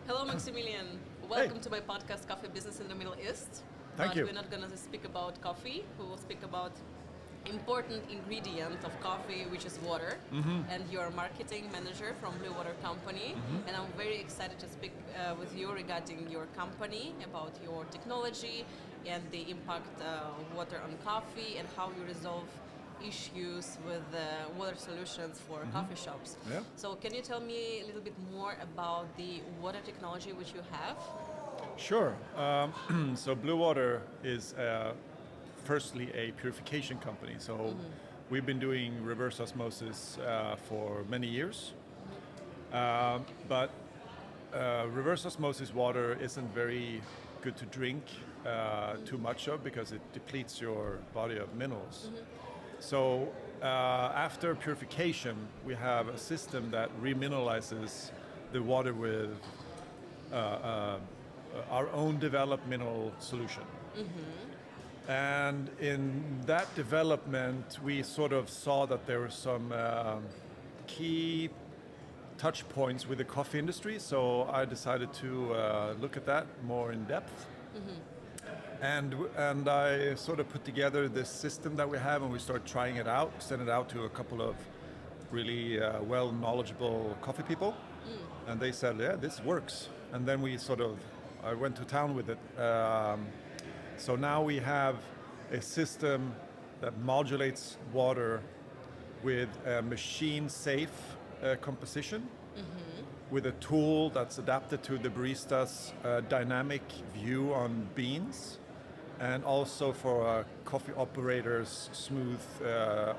Hello, Maximilian. Welcome to my podcast, Coffee Business in the Middle East. Thank you. We're not going to speak about coffee. We will speak about important ingredient of coffee, which is water. And you're a marketing manager from Bluewater company. And I'm very excited to speak with you regarding your company, about your technology and the impact of water on coffee and how you resolve issues with water solutions for coffee shops. Yeah. So can you tell me a little bit more about the water technology which you have? Sure. So Bluewater is firstly a purification company. So we've been doing reverse osmosis for many years. But reverse osmosis water isn't very good to drink too much of because it depletes your body of minerals. So after purification, we have a system that remineralizes the water with our own developed mineral solution. And in that development, we sort of saw that there were some key touch points with the coffee industry. So I decided to look at that more in depth. And I sort of put together this system that we have, and we started trying it out, sent it out to a couple of really well knowledgeable coffee people, and they said, yeah, this works. And then I went to town with it. So now we have a system that modulates water with a machine-safe composition, with a tool that's adapted to the barista's dynamic view on beans, and also for a coffee operator's smooth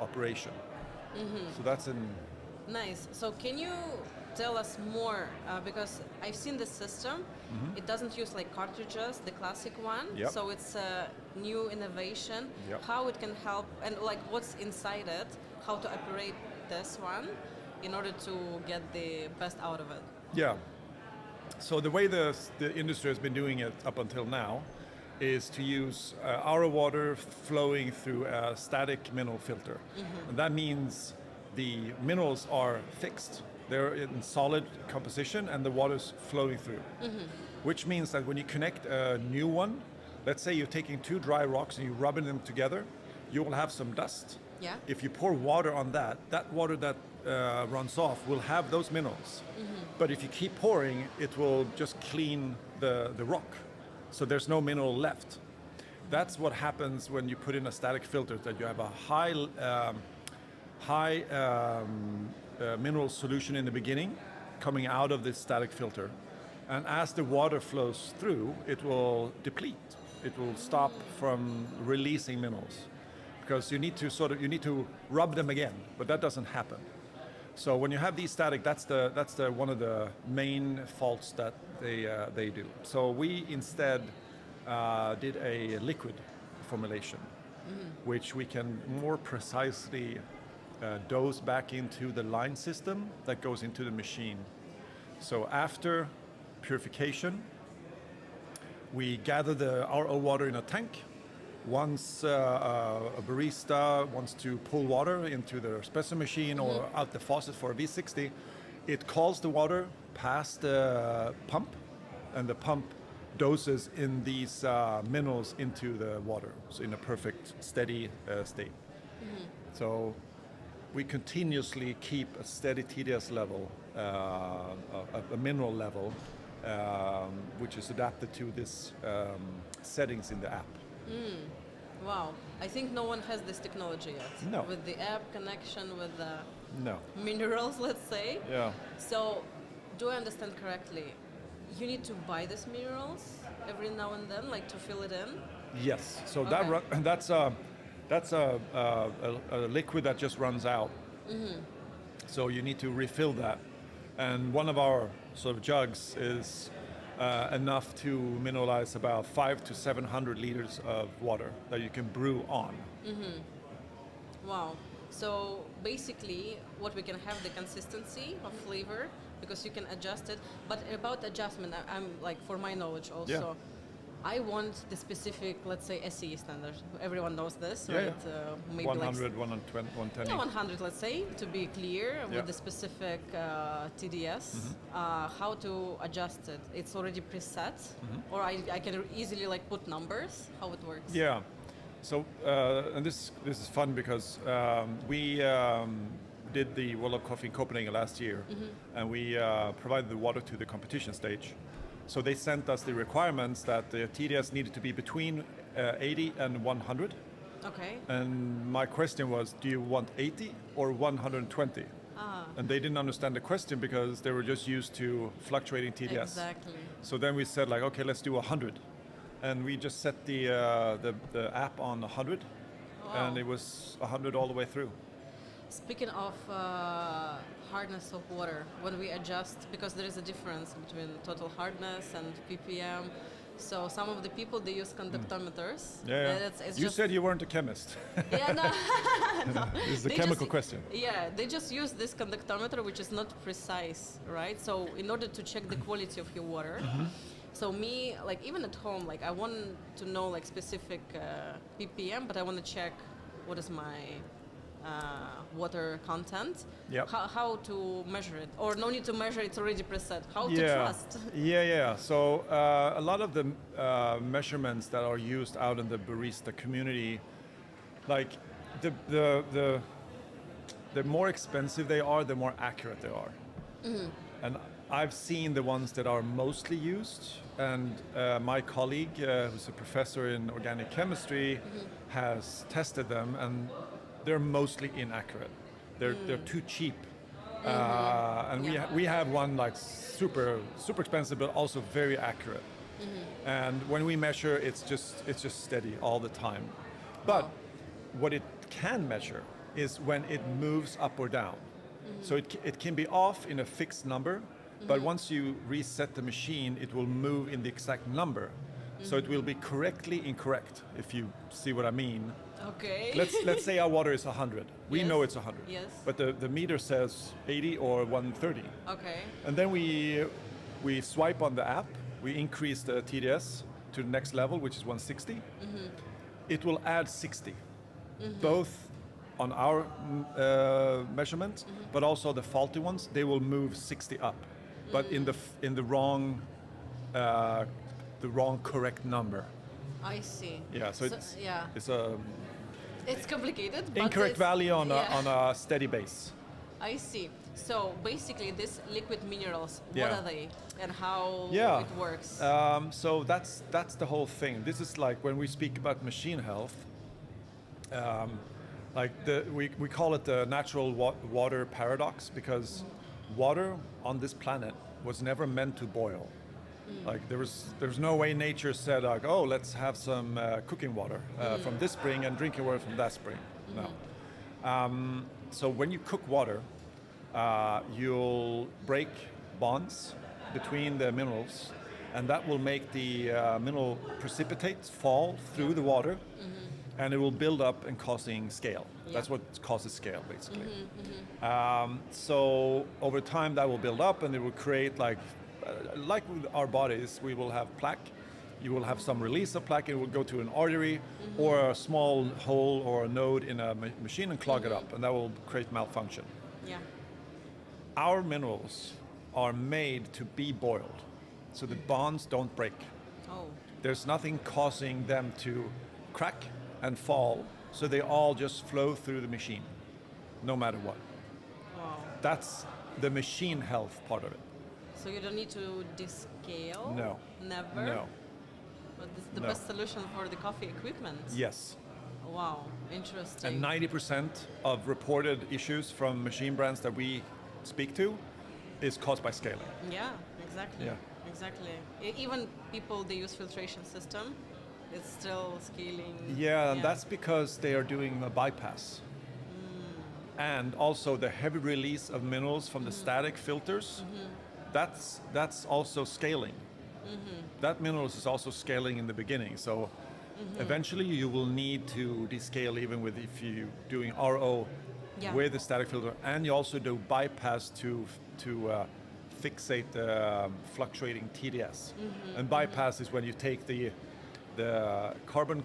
operation. So that's Nice. So can you tell us more? Because I've seen this system. It doesn't use like cartridges, the classic one. Yep. So it's a new innovation. Yep. How it can help and like what's inside it, how to operate this one in order to get the best out of it. Yeah. So the way the industry has been doing it up until now is to use our water flowing through a static mineral filter. And that means the minerals are fixed. They're in solid composition and the water's flowing through. Which means that when you connect a new one, let's say you're taking two dry rocks and you're rubbing them together, you will have some dust. Yeah. If you pour water on that water that runs off will have those minerals. But if you keep pouring, it will just clean the rock. So there's no mineral left. That's what happens when you put in a static filter, that you have a high mineral solution in the beginning coming out of this static filter. And as the water flows through, it will deplete. It will stop from releasing minerals. Because you need to rub them again, but that doesn't happen. So when you have these static, that's one of the main faults that they do. So we instead did a liquid formulation, which we can more precisely dose back into the line system that goes into the machine. So after purification, we gather the RO water in a tank. Once a barista wants to pull water into the espresso machine or out the faucet for a V60, it calls the water past the pump, and the pump doses in these minerals into the water, so in a perfect steady state. So we continuously keep a steady TDS level, a mineral level, which is adapted to this settings in the app. Wow, I think no one has this technology yet. No. With the app connection with the No. minerals, let's say. Yeah. So, do I understand correctly? You need to buy these minerals every now and then, like to fill it in? Yes. So Okay. that's a liquid that just runs out. So you need to refill that. And one of our sort of jugs is enough to mineralize about 500 to 700 liters of water that you can brew on. Wow. So basically, what we can have the consistency of flavor because you can adjust it. But about adjustment, I'm like for my knowledge also. I want the specific, let's say, SE standard. Everyone knows this, Yeah, right? Maybe 100, 120, 110. Yeah, 100, let's say, to be clear, with the specific TDS. How to adjust it? It's already preset, or I can easily like put numbers. How it works? Yeah. So, and this is fun because we did the World of Coffee in Copenhagen last year, and we provided the water to the competition stage. So they sent us the requirements that the TDS needed to be between 80 and 100. Okay. And my question was, do you want 80 or 120? And they didn't understand the question because they were just used to fluctuating TDS. Exactly. So then we said like, okay, let's do 100. And we just set the app on 100, and it was 100 all the way through. Speaking of hardness of water, when we adjust, because there is a difference between total hardness and ppm, so some of the people, they use conductometers. Yeah. It's you just, said you weren't a chemist. Yeah, no. This is the They chemical just, question. Yeah, they just use this conductometer, which is not precise, right? So in order to check the quality of your water, so me, like even at home, like I want to know like specific ppm, but I want to check what is my water content. Yep. How to measure it, or no need to measure, it's already preset. How to trust? Yeah. So a lot of the measurements that are used out in the barista community, like the more expensive they are, the more accurate they are. And I've seen the ones that are mostly used, and my colleague, who's a professor in organic chemistry, has tested them, and they're mostly inaccurate. They're too cheap, and we have one like super expensive, but also very accurate. And when we measure, it's just steady all the time. But what it can measure is when it moves up or down. So it can be off in a fixed number, but once you reset the machine, it will move in the exact number. So it will be correctly incorrect, if you see what I mean. Okay. Let's say our water is 100. We know it's 100. Yes. But the meter says 80 or 130. Okay. And then we swipe on the app, we increase the TDS to the next level, which is 160. It will add 60, both on our measurement, but also the faulty ones, they will move 60 up, but in the wrong correct number. I see. Yeah, so it's a it's complicated. But incorrect value on a steady base. I see. So basically, these liquid minerals, what Yeah. are they, and how it works? So that's the whole thing. This is like when we speak about machine health. Like we call it the natural water paradox, because water on this planet was never meant to boil. Like there's no way nature said like, oh, let's have some cooking water from this spring and drinking water from that spring. No. So when you cook water, you'll break bonds between the minerals, and that will make the mineral precipitates fall through the water, and it will build up and causing scale. That's what causes scale, basically. So over time, that will build up, and it will create like with our bodies, we will have plaque. You will have some release of plaque. It will go to an artery or a small hole or a node in a machine and clog it up, and that will create malfunction. Yeah. Our minerals are made to be boiled, so the bonds don't break. Oh. There's nothing causing them to crack and fall, so they all just flow through the machine, no matter what. Wow. That's the machine health part of it. So you don't need to descale? No. Never? No. But this is the best solution for the coffee equipment? Yes. Wow, interesting. And 90% of reported issues from machine brands that we speak to is caused by scaling. Yeah, exactly. Yeah. Exactly. Even people, they use filtration system, it's still scaling. Yeah, and that's because they are doing a bypass. And also the heavy release of minerals from the static filters, that's also scaling. That minerals is also scaling in the beginning. So eventually you will need to descale even with if you're doing RO with the static filter, and you also do bypass to fixate the fluctuating TDS. And bypass is when you take the carbon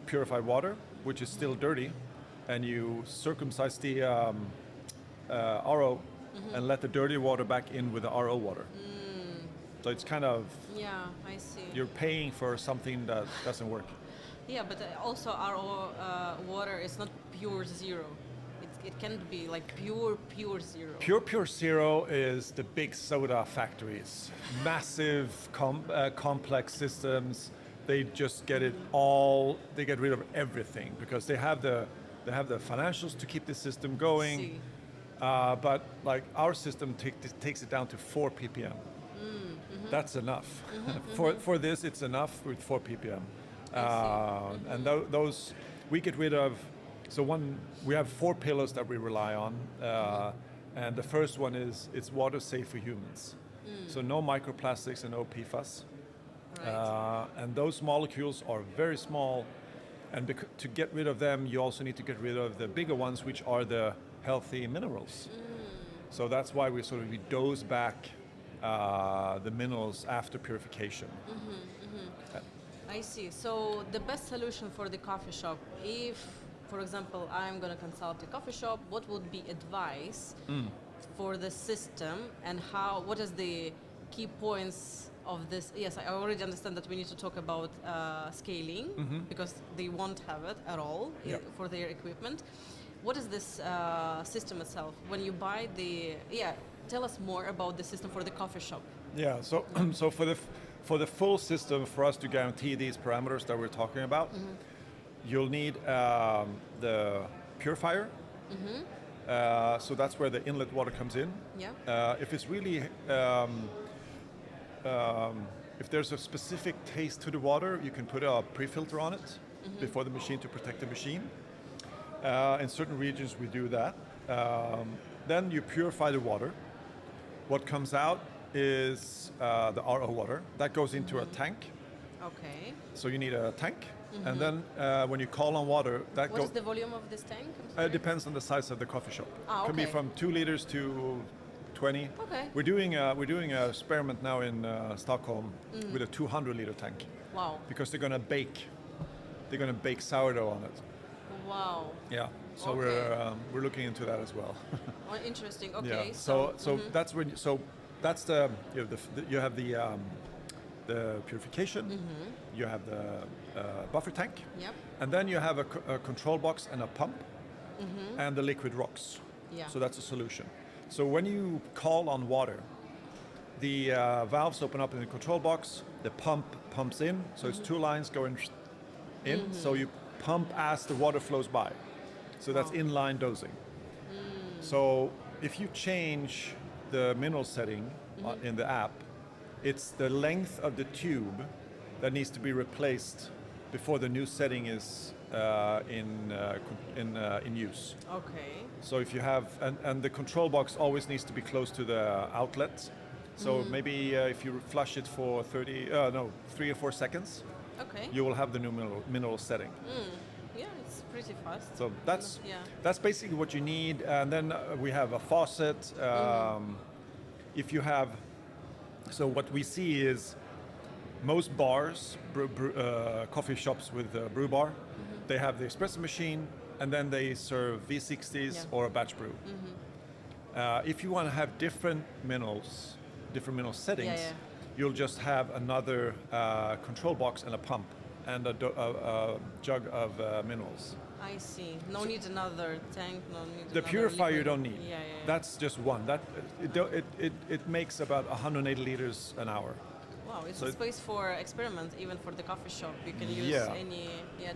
purified water, which is still dirty, and you circumcise the RO and let the dirty water back in with the RO water. So it's kind of, Yeah, I see. you're paying for something that doesn't work. Yeah, but also RO water is not pure zero. It can be like pure zero. Pure zero is the big soda factories, massive complex systems. They just get it all. They get rid of everything because they have the financials to keep the system going. See. But like our system takes it down to 4 ppm. That's enough. For this, it's enough with 4 ppm. And those we get rid of. So we have 4 pillars that we rely on, and the first one is it's water safe for humans. So no microplastics and no PFAS. Right. And those molecules are very small, and to get rid of them, you also need to get rid of the bigger ones, which are the healthy minerals. So that's why we dose back the minerals after purification. I see. So the best solution for the coffee shop, if, for example, I'm going to consult a coffee shop, what would be advice for the system, and what is the key points of this? Yes, I already understand that we need to talk about scaling, because they won't have it at all for their equipment. What is this system itself? When you buy tell us more about the system for the coffee shop. Yeah, so for the full system, for us to guarantee these parameters that we're talking about, you'll need the purifier. So that's where the inlet water comes in. Yeah. If it's really, if there's a specific taste to the water, you can put a pre-filter on it before the machine to protect the machine. In certain regions, we do that. Then you purify the water. What comes out is the RO water. That goes into a tank. Okay. So you need a tank. And then when you call on water, that What is the volume of this tank? it depends on the size of the coffee shop. Ah, Can be okay. from 2 liters to 20. Okay. We're doing an experiment now in Stockholm with a 200-liter tank Wow. because they're gonna bake sourdough on it. Wow. Yeah. So Okay. we're looking into that as well. Oh, interesting. Okay. Yeah. So that's when. So that's the you have the purification. You have the buffer tank. Yep. And then you have a control box and a pump, and the liquid rocks. Yeah. So that's a solution. So when you call on water, the valves open up in the control box. The pump pumps in. So it's 2 lines going in. So you pump as the water flows by. So that's inline dosing. So if you change the mineral setting in the app, it's the length of the tube that needs to be replaced before the new setting is in use. Okay. So if you have, and the control box always needs to be close to the outlet. So maybe if you flush it for 3 or 4 seconds, Okay. you will have the new mineral setting. Yeah, it's pretty fast. So that's Yeah. that's basically what you need. And then we have a faucet. If you have, so what we see is most bars, coffee shops with a brew bar, they have the espresso machine, and then they serve V60s or a batch brew. If you want to have different mineral settings, you'll just have another control box and a pump and a jug of minerals. I see. No need another tank. No need. The another purifier you liquid. don't need. Yeah. That's just one. That it makes about 180 liters an hour. Wow, it's so a space for experiment, even for the coffee shop. You can use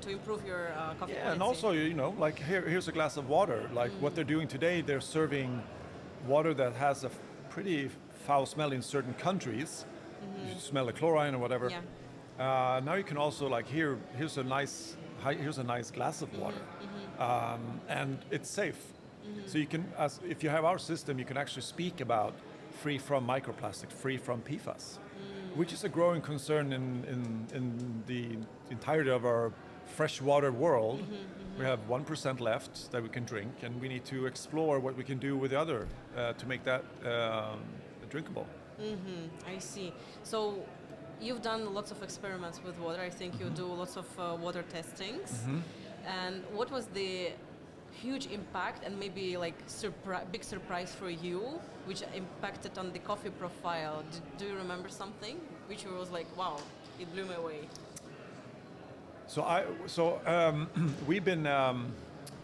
to improve your coffee quality. And also, like here's a glass of water. Like what they're doing today, they're serving water that has a pretty foul smell in certain countries. You smell the chlorine or whatever. Yeah. Now you can also here's a nice glass of water, and it's safe. So you can, if you have our system, you can actually speak about free from microplastic, free from PFAS, which is a growing concern in the entirety of our freshwater world. We have 1% left that we can drink, and we need to explore what we can do with the other to make that drinkable. I see. So you've done lots of experiments with water. I think you do lots of water testings. And what was the huge impact and maybe like big surprise for you, which impacted on the coffee profile? Do you remember something which was like, wow, it blew me away? We've been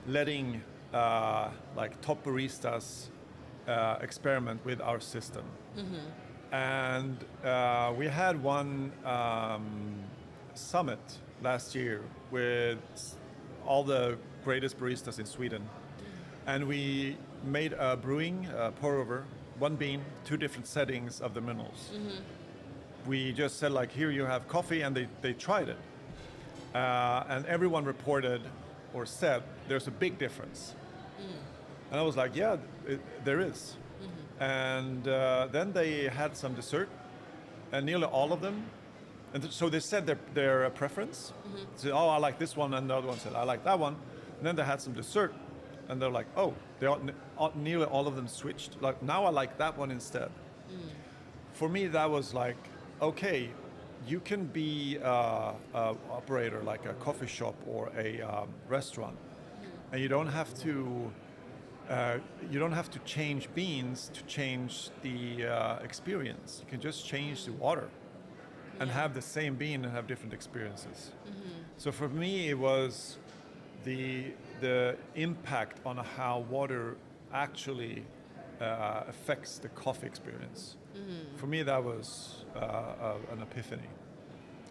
letting like top baristas experiment with our system. And we had one summit last year with all the greatest baristas in Sweden. And we made a brewing pour over, one bean, two different settings of the minerals. We just said like, here you have coffee, and they tried it. And everyone reported or said there's a big difference. And I was like, yeah, there is. And then they had some dessert, and nearly all of them, and so they said their preference. So, oh, I like this one, and the other one said, I like that one. And then they had some dessert, and they're like, oh, nearly all of them switched. Like, now I like that one instead. For me, that was like, okay, you can be a operator like a coffee shop or a restaurant, and you don't have to change beans to change the experience. You can just change the water and have the same bean and have different experiences. So for me, it was the impact on how water actually affects the coffee experience. For me, that was an epiphany.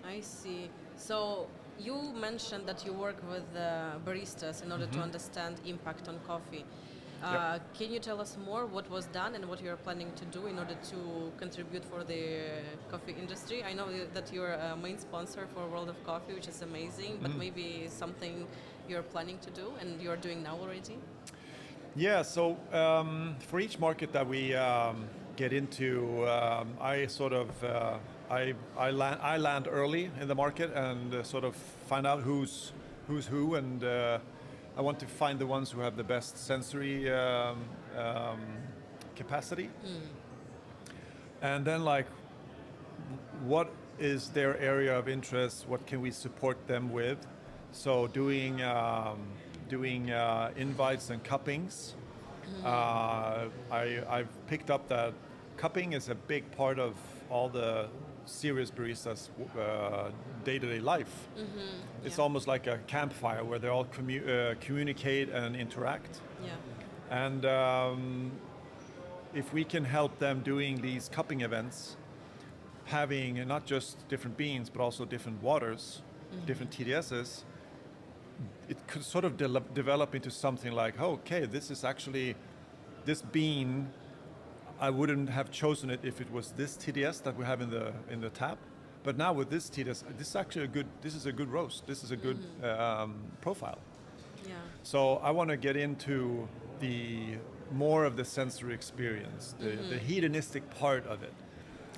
I see. So you mentioned that you work with baristas in order to understand impact on coffee. Can you tell us more what was done and what you're planning to do in order to contribute for the coffee industry? I know that you're a main sponsor for World of Coffee, which is amazing, but maybe something you're planning to do and you're doing now already? Yeah, so for each market that we get into, I sort of I land early in the market and sort of find out who's who, and I want to find the ones who have the best sensory capacity. And then like, what is their area of interest? What can we support them with? So doing invites and cuppings. I've picked up that cupping is a big part of all the serious baristas' day-to-day life. It's almost like a campfire where they all communicate and interact. And if we can help them doing these cupping events, having not just different beans but also different waters, different TDSs, it could sort of develop into something like, oh, okay, this is actually, this bean, I wouldn't have chosen it if it was this TDS that we have in the tap. But now with this TDS, this is actually this is a good roast. This is a good profile. So I want to get into the more of the sensory experience, the hedonistic part of it.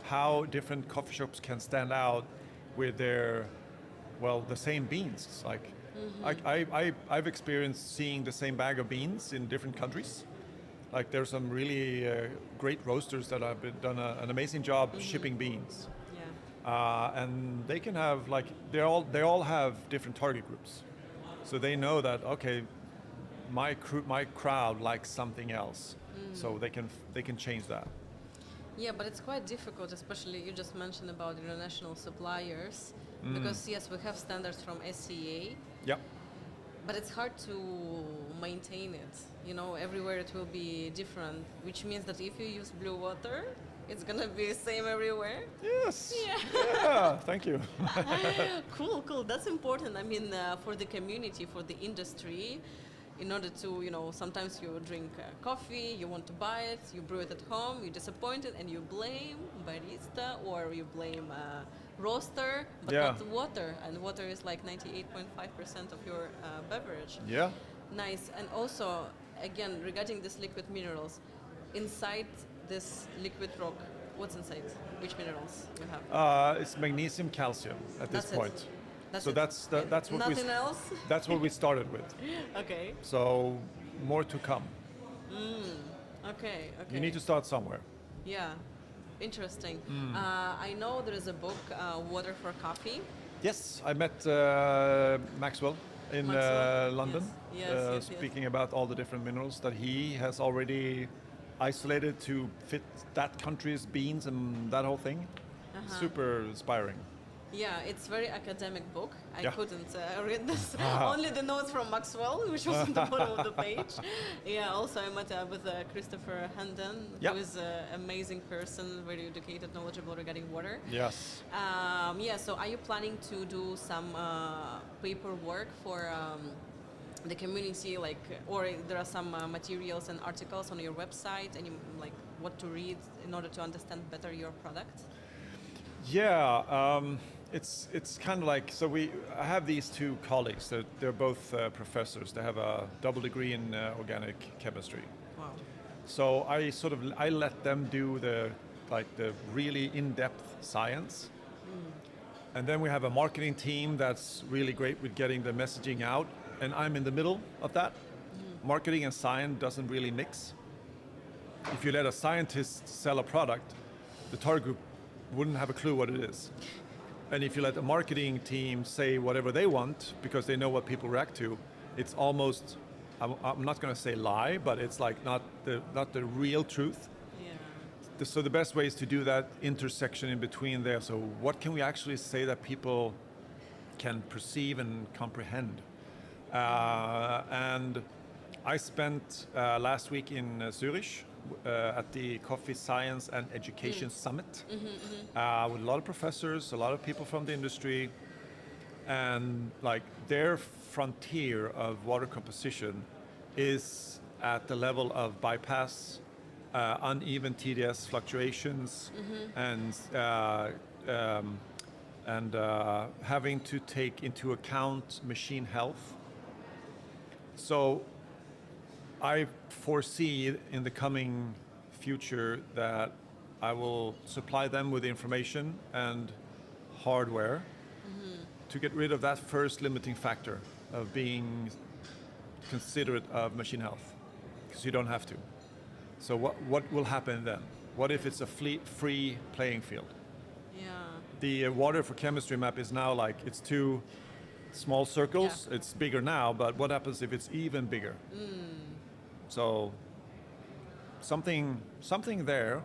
How different coffee shops can stand out with their, the same beans. It's like, I've experienced seeing the same bag of beans in different countries. Like there's some really great roasters that have done an amazing job shipping beans. And they can have like, they all have different target groups. So they know that, okay, my crowd likes something else. So they can change that. Yeah, but it's quite difficult, especially you just mentioned about international suppliers, because yes, we have standards from SCA. But it's hard to maintain it. You know, everywhere it will be different, which means that if you use blue water, it's gonna be the same everywhere. Yes. Yeah. Thank you. Cool. That's important. I mean, for the community, for the industry, in order to, sometimes you drink coffee, you want to buy it, you brew it at home, you're disappointed, and you blame barista or you blame roaster, but not water. And water is like 98.5% of your beverage. Yeah. Nice. And also, again, regarding this liquid minerals, inside this liquid rock, what's inside? Which minerals you have? It's magnesium, calcium at this point. That's what nothing else? That's what we started with. Okay. So more to come. Okay. You need to start somewhere. Yeah. interesting. I know there is a book, Water for Coffee. Yes, I met Maxwell in London, Yes. speaking about all the different minerals that he has already isolated to fit that country's beans and that whole thing. Super inspiring. Yeah, it's very academic book. I Yeah. couldn't read this. Only the notes from Maxwell, which was on the bottom of the page. Yeah, also I met with Christopher Hendon, Yeah. who is an amazing person, very educated, knowledgeable regarding water. Yes. Yeah, so are you planning to do some paperwork for the community, like, or there are some materials and articles on your website, and you like what to read in order to understand better your product? Yeah, it's kind of like, so I have these two colleagues. They're both professors. They have a double degree in organic chemistry. Wow. So I let them do the really in-depth science. And then we have a marketing team that's really great with getting the messaging out, and I'm in the middle of that. Marketing and science doesn't really mix. If you let a scientist sell a product, the target group wouldn't have a clue what it is. And if you let the marketing team say whatever they want because they know what people react to, it's almost, I'm not going to say lie, but it's like not the real truth. Yeah. So the best way is to do that intersection in between there. So what can we actually say that people can perceive and comprehend? And I spent last week in Zurich at the Coffee Science and Education Summit with a lot of professors, a lot of people from the industry, and like their frontier of water composition is at the level of bypass, uneven TDS fluctuations, and having to take into account machine health. So I foresee in the coming future that I will supply them with information and hardware to get rid of that first limiting factor of being considerate of machine health, because you don't have to. So what will happen then? What if it's a free playing field? Yeah. The water for chemistry map is now like, it's two small circles. Yeah. It's bigger now, but what happens if it's even bigger? So something there,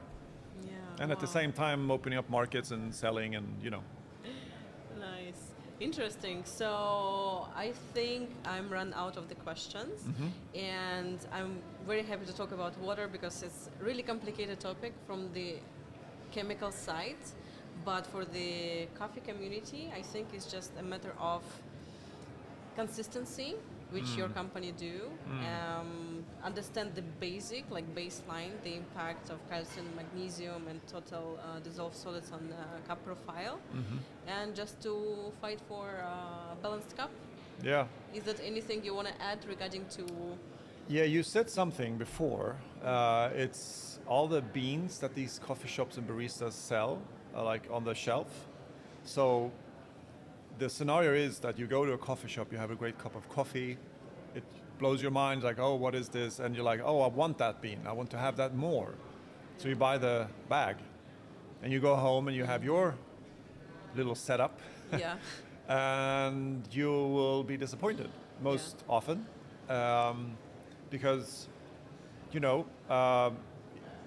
and at the same time opening up markets and selling, and Nice, interesting. So I think I'm run out of the questions, and I'm very happy to talk about water because it's a really complicated topic from the chemical side, but for the coffee community, I think it's just a matter of consistency, which your company do, understand the basic, like baseline, the impact of calcium, magnesium, and total dissolved solids on the cup profile, and just to fight for a balanced cup. Yeah. Is there anything you want to add regarding to? Yeah, you said something before. It's all the beans that these coffee shops and baristas sell, like on the shelf. So the scenario is that you go to a coffee shop, you have a great cup of coffee, it blows your mind, like, oh, what is this? And you're like, oh, I want that bean, I want to have that more. So you buy the bag, and you go home and you have your little setup, Yeah. and you will be disappointed most often, because, no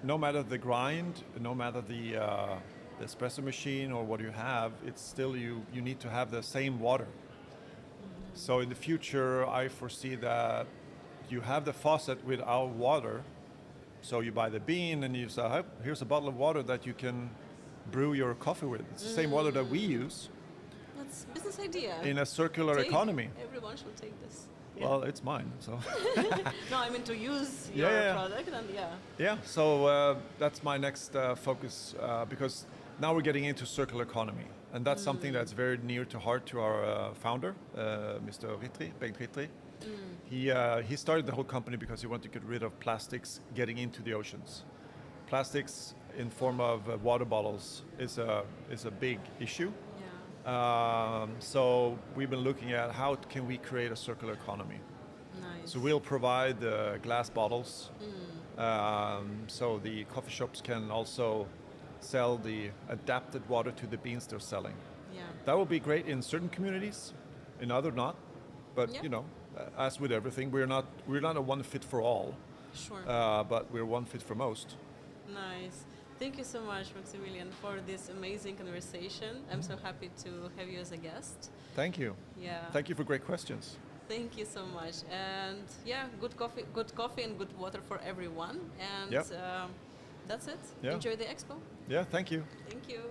matter the grind, no matter the espresso machine or what you have, it's still you need to have the same water. So in the future, I foresee that you have the faucet with our water. So you buy the bean and you say, oh, here's a bottle of water that you can brew your coffee with. It's the same water that we use. That's a business idea. In a circular economy. Everyone should take this. Yeah. Well, it's mine, so. No, I mean to use your product, and Yeah, so that's my next focus, because now we're getting into circular economy, and that's something that's very near to heart to our founder, Mr. Ritri, Bengt Ritri. He started the whole company because he wanted to get rid of plastics getting into the oceans. Plastics in form of water bottles is a big issue. So we've been looking at how can we create a circular economy. Nice. So we'll provide glass bottles, so the coffee shops can also sell the adapted water to the beans they're selling. Yeah. That would be great in certain communities, in other not. But Yeah. you know, as with everything, we're not a one fit for all. Sure. But we're one fit for most. Nice. Thank you so much, Maximilian, for this amazing conversation. I'm so happy to have you as a guest. Thank you. Yeah. Thank you for great questions. Thank you so much. And yeah, good coffee and good water for everyone. And Yep. that's it. Yeah. Enjoy the expo. Yeah, thank you. Thank you.